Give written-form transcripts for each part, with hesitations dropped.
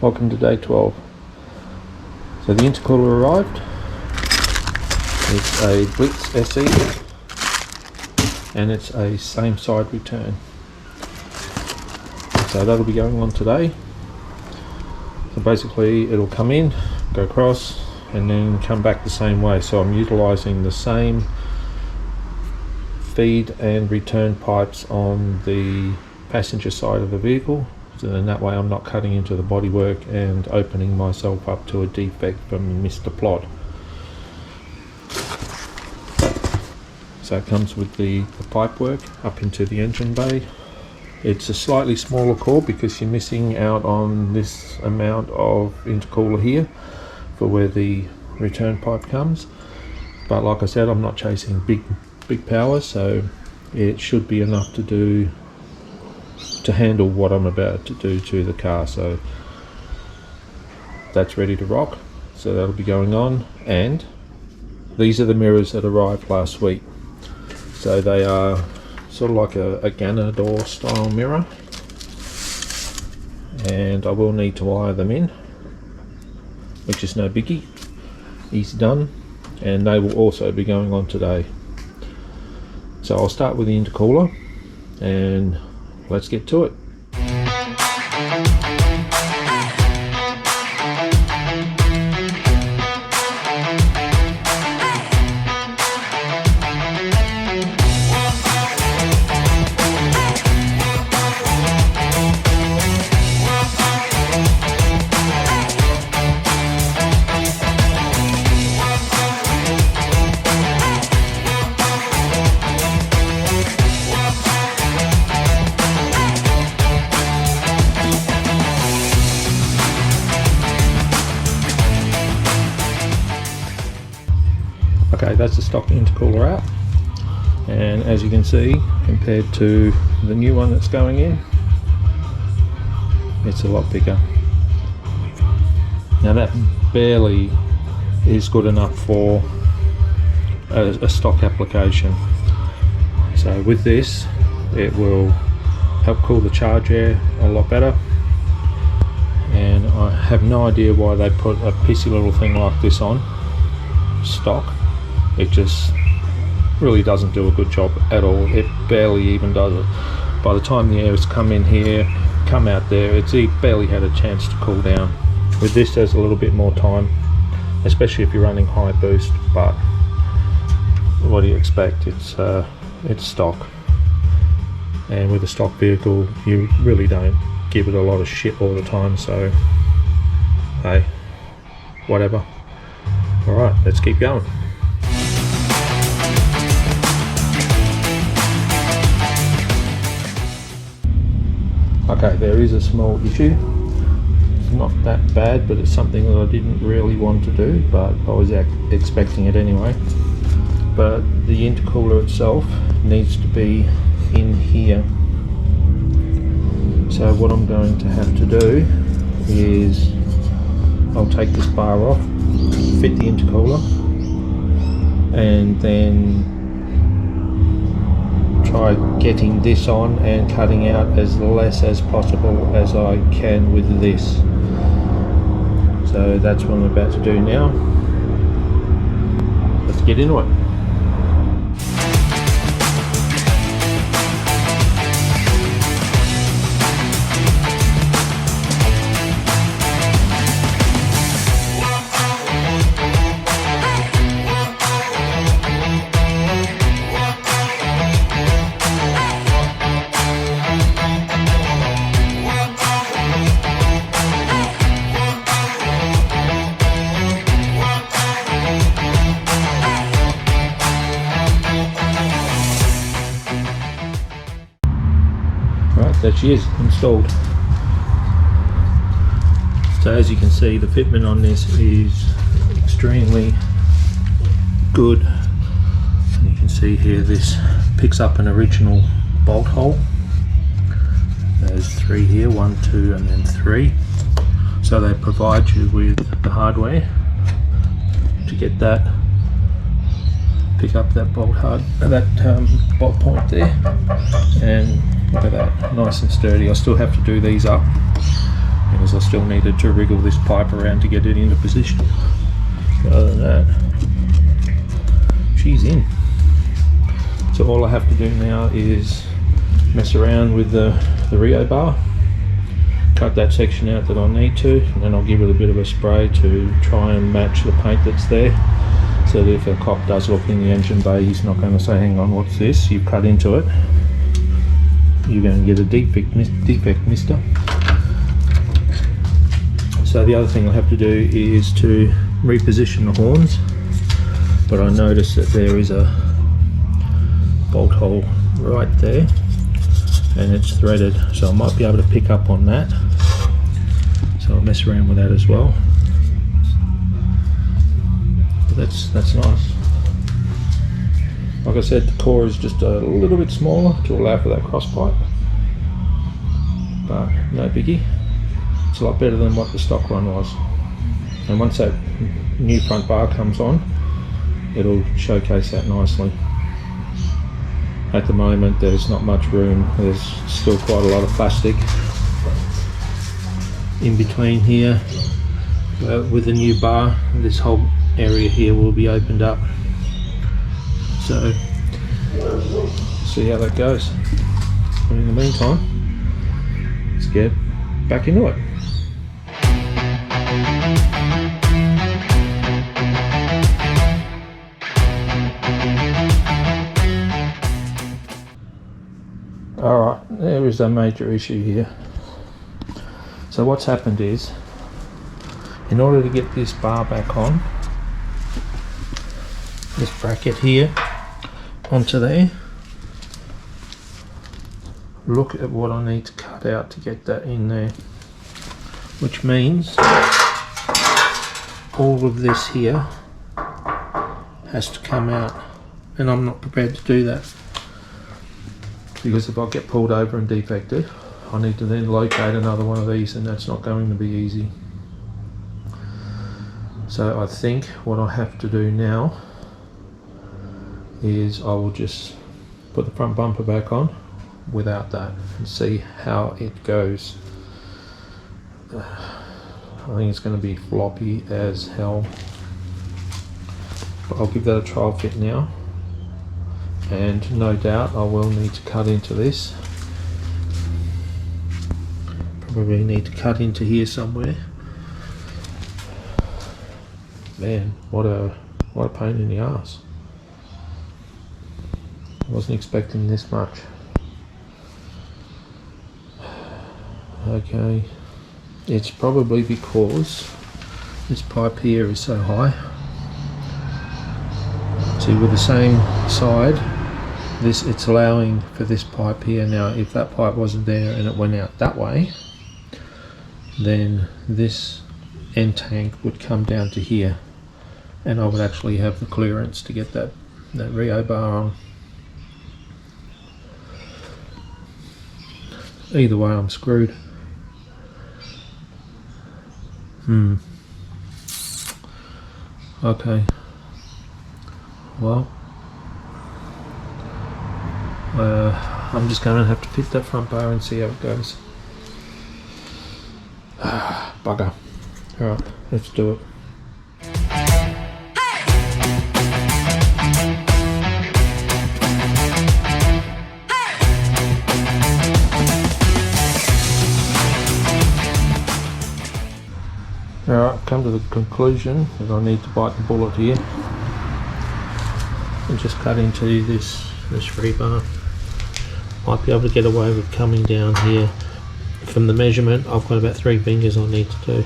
Welcome to day 12. So the intercooler arrived. It's a Blitz SE and it's a same side return. So that'll be going on today. So basically it'll come in, go across and then come back the same way. So I'm utilising the same feed and return pipes on the passenger side of the vehicle. So then that way I'm not cutting into the bodywork and opening myself up to a defect from Mr. Plod. So it comes with the pipe work up into the engine bay. It's a slightly smaller core because you're missing out on this amount of intercooler here for where the return pipe comes. But like I said, I'm not chasing big power, so it should be enough to handle what I'm about to do to the car. So that's ready to rock. So that'll be going on. And these are the mirrors that arrived last week. So they are sort of like a Ganna door style mirror, and I will need to wire them in, which is no biggie, easy done, and they will also be going on today. So I'll start with the intercooler and let's get to it. Okay, that's the stock intercooler out, and as you can see, compared to the new one that's going in, it's a lot bigger. Now that barely is good enough for a stock application. So with this, it will help cool the charge air a lot better, and I have no idea why they put a pissy little thing like this on stock. It just really doesn't do a good job at all. It barely even does it. By the time the air has come in here, come out there, it barely had a chance to cool down. With this there's a little bit more time, especially if you're running high boost, but what do you expect? It's stock, and with a stock vehicle you really don't give it a lot of shit all the time, so hey, whatever. Alright, let's keep going. Okay, there is a small issue. It's not that bad, but it's something that I didn't really want to do, but I was expecting it anyway. But the intercooler itself needs to be in here. So what I'm going to have to do is I'll take this bar off, fit the intercooler, and then try getting this on and cutting out as less as possible as I can with this. So that's what I'm about to do now. Let's get into it. There she is, installed. So as you can see, the fitment on this is extremely good. And you can see here this picks up an original bolt hole. There's 3 here, 1, 2 and then 3. So they provide you with the hardware to get that, pick up that bolt bolt point there, and look at that, nice and sturdy. I still have to do these up because I still needed to wriggle this pipe around to get it into position. Other than that, she's in. So all I have to do now is mess around with the Rio bar, cut that section out that I need to, and then I'll give it a bit of a spray to try and match the paint that's there, so that if a cop does look in the engine bay, he's not going to say, hang on, what's this? You've cut into it. You're going to get a defect, mister. So the other thing I have to do is to reposition the horns, but I noticed that there is a bolt hole right there and it's threaded, so I might be able to pick up on that, so I'll mess around with that as well. But that's nice. Like I said, the core is just a little bit smaller to allow for that cross pipe, but no biggie. It's a lot better than what the stock one was, and once that new front bar comes on, it'll showcase that nicely. At the moment there's not much room, there's still quite a lot of plastic in between here. With the new bar, this whole area here will be opened up, so see how that goes. But in the meantime, let's get back into it. Alright, there is a major issue here. So what's happened is, in order to get this bar back on, this bracket here onto there, look at what I need to cut out to get that in there, which means all of this here has to come out, and I'm not prepared to do that, because if I get pulled over and defected, I need to then locate another one of these, and that's not going to be easy. So I think what I have to do now is I will just put the front bumper back on without that and see how it goes. I think it's going to be floppy as hell, but I'll give that a trial fit now, and no doubt I will need to cut into this. Probably need to cut into here somewhere. Man, what a pain in the ass. I wasn't expecting this much. Okay, it's probably because this pipe here is so high. See, with the same side, it's allowing for this pipe here. Now if that pipe wasn't there and it went out that way, then this end tank would come down to here, and I would actually have the clearance to get that Rio bar on. Either way, I'm screwed. Okay, well, I'm just going to have to fit that front bar and see how it goes. Bugger. Alright, let's do it. Alright, I've come to the conclusion that I need to bite the bullet here and just cut into this rebar. Might be able to get away with coming down here. From the measurement, I've got about 3 fingers I need to do,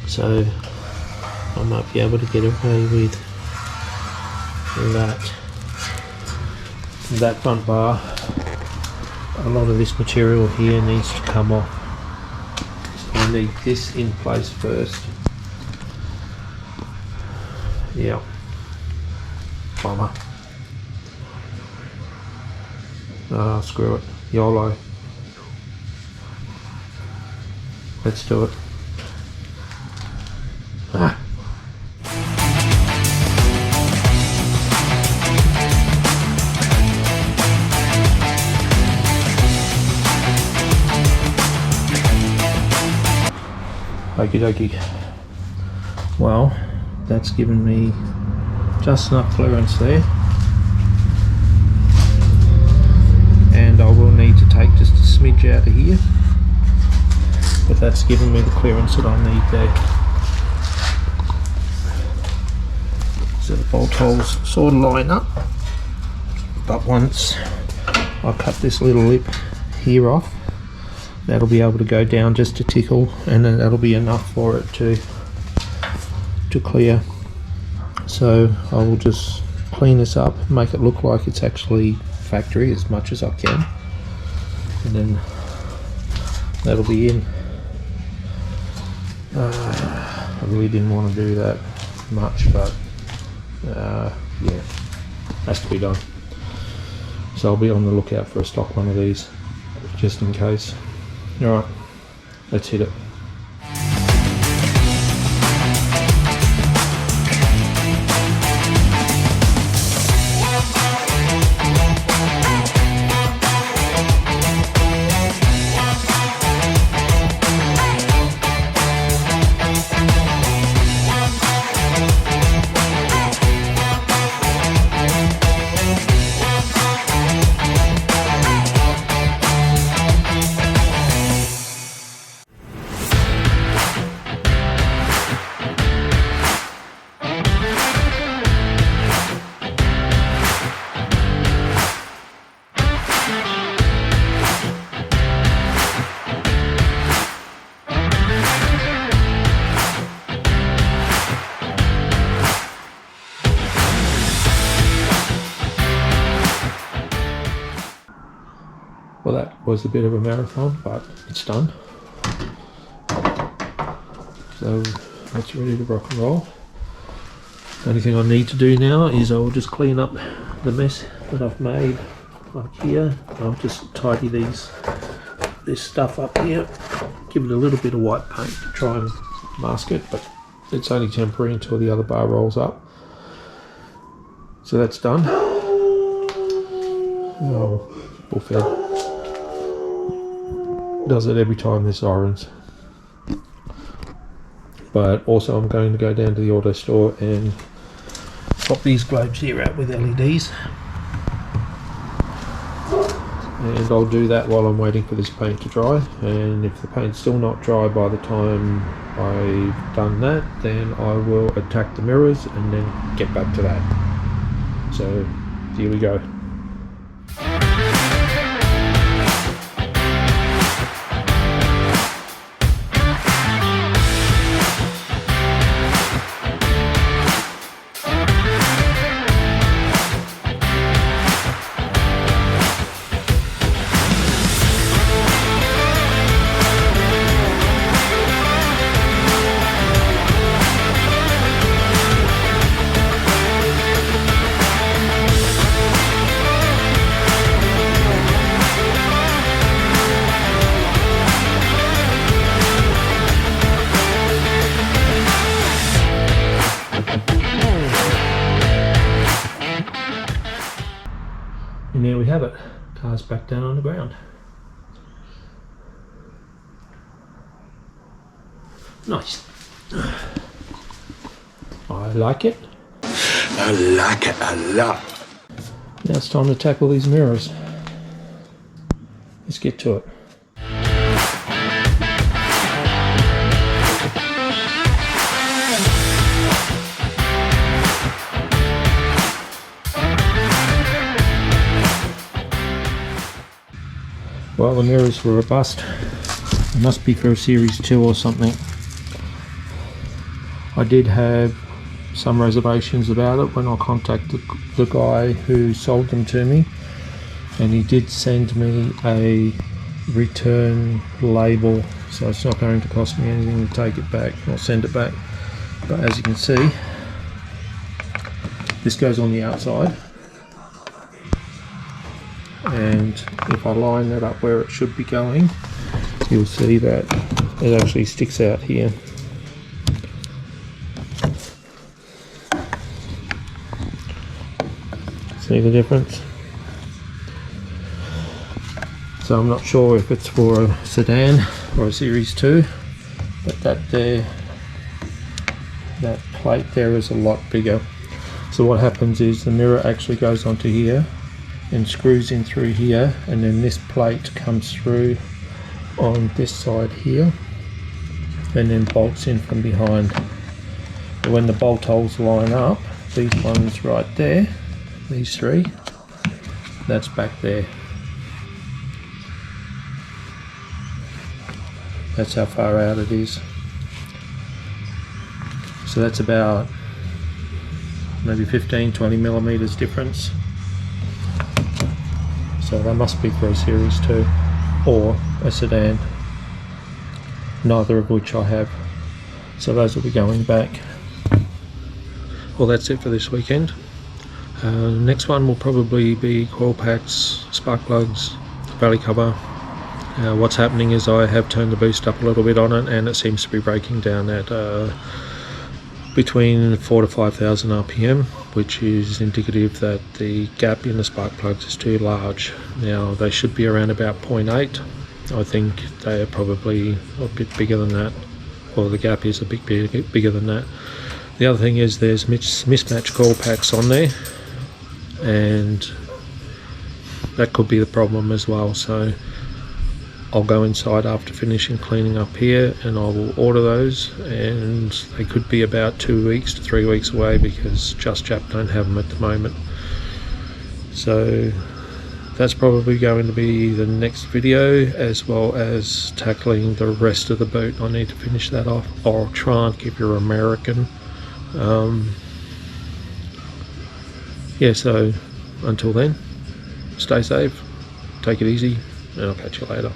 so I might be able to get away with that front bar. A lot of this material here needs to come off, so I need this in place first. Yeah, bummer. Screw it, YOLO. Let's do it. Okie dokie. Well, that's given me just enough clearance there, and I will need to take just a smidge out of here, but that's given me the clearance that I need there. So the bolt holes sort of line up, but once I cut this little lip here off, that'll be able to go down just a tickle, and then that'll be enough for it to clear. So I will just clean this up, make it look like it's actually factory as much as I can, and then that'll be in. I really didn't want to do that much, but yeah, has to be done. So I'll be on the lookout for a stock one of these just in case. Alright, let's hit it. Well, that was a bit of a marathon, but it's done. So it's ready to rock and roll. The only thing I need to do now is I will just clean up the mess that I've made up here. I'll just tidy this stuff up here, give it a little bit of white paint to try and mask it, but it's only temporary until the other bar rolls up. So that's done. Oh, bullfed. Does it every time this irons. But also I'm going to go down to the auto store and swap these globes here out with LEDs, and I'll do that while I'm waiting for this paint to dry. And if the paint's still not dry by the time I've done that, then I will attack the mirrors and then get back to that. So here we go. And there we have it. Car's back down on the ground. Nice. I like it. I like it a lot. Now it's time to tackle these mirrors. Let's get to it. Well, the mirrors were a bust. It must be for a Series 2 or something. I did have some reservations about it when I contacted the guy who sold them to me, and he did send me a return label, so it's not going to cost me anything to take it back or send it back. But as you can see, this goes on the outside, and if I line that up where it should be going, you'll see that it actually sticks out here. See the difference? So I'm not sure if it's for a sedan or a Series 2, but that plate there is a lot bigger. So what happens is the mirror actually goes onto here and screws in through here, and then this plate comes through on this side here and then bolts in from behind. And when the bolt holes line up, these ones right there, these three, that's back there. That's how far out it is. So that's about maybe 15-20 millimeters difference. So that must be for a Series 2 or a sedan, neither of which I have. So those will be going back. Well, that's it for this weekend. Next one will probably be coil packs, spark plugs, valley cover. What's happening is I have turned the boost up a little bit on it, and it seems to be breaking down at between 4,000 to 5,000 RPM, which is indicative that the gap in the spark plugs is too large. Now they should be around about 0.8. I think they are probably a bit bigger than that, or the gap is a bit bigger than that. The other thing is there's mismatched coil packs on there, and that could be the problem as well. So I'll go inside after finishing cleaning up here and I will order those, and they could be about 2 weeks to 3 weeks away because Just Jap don't have them at the moment. So that's probably going to be the next video, as well as tackling the rest of the boot. I need to finish that off. I'll try and keep your American. Yeah, so until then, stay safe, take it easy, and I'll catch you later.